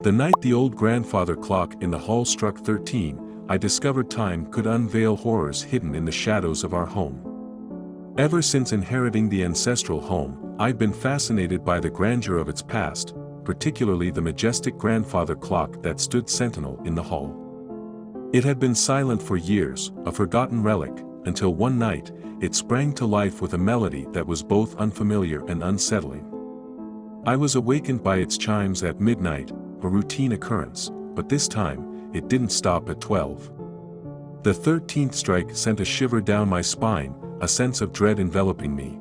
The night the old grandfather clock in the hall struck 13, I discovered time could unveil horrors hidden in the shadows of our home. Ever since inheriting the ancestral home, I'd been fascinated by the grandeur of its past, particularly the majestic grandfather clock that stood sentinel in the hall. It had been silent for years, a forgotten relic, until one night, it sprang to life with a melody that was both unfamiliar and unsettling. I was awakened by its chimes at midnight, a routine occurrence, but this time, it didn't stop at 12. The 13th strike sent a shiver down my spine, a sense of dread enveloping me.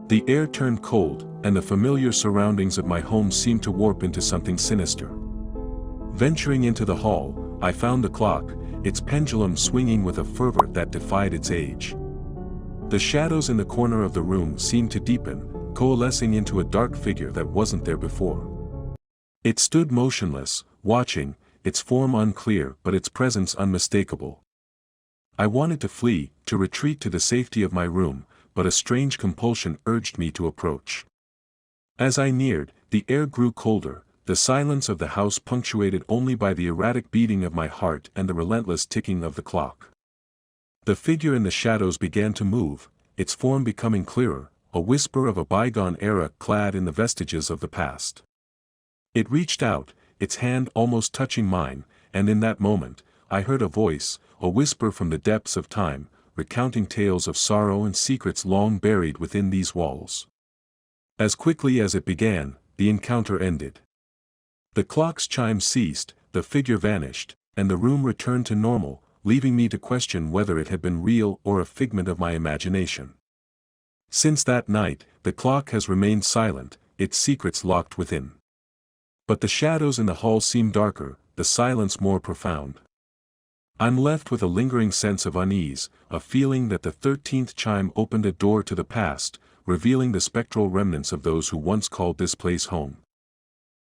The air turned cold, and the familiar surroundings of my home seemed to warp into something sinister. Venturing into the hall, I found the clock, its pendulum swinging with a fervor that defied its age. The shadows in the corner of the room seemed to deepen, coalescing into a dark figure that wasn't there before. It stood motionless, watching, its form unclear but its presence unmistakable. I wanted to flee, to retreat to the safety of my room, but a strange compulsion urged me to approach. As I neared, the air grew colder, the silence of the house punctuated only by the erratic beating of my heart and the relentless ticking of the clock. The figure in the shadows began to move, its form becoming clearer, a whisper of a bygone era clad in the vestiges of the past. It reached out, its hand almost touching mine, and in that moment, I heard a voice, a whisper from the depths of time, recounting tales of sorrow and secrets long buried within these walls. As quickly as it began, the encounter ended. The clock's chime ceased, the figure vanished, and the room returned to normal, leaving me to question whether it had been real or a figment of my imagination. Since that night, the clock has remained silent, its secrets locked within. But the shadows in the hall seem darker, the silence more profound. I'm left with a lingering sense of unease, a feeling that the 13th chime opened a door to the past, revealing the spectral remnants of those who once called this place home.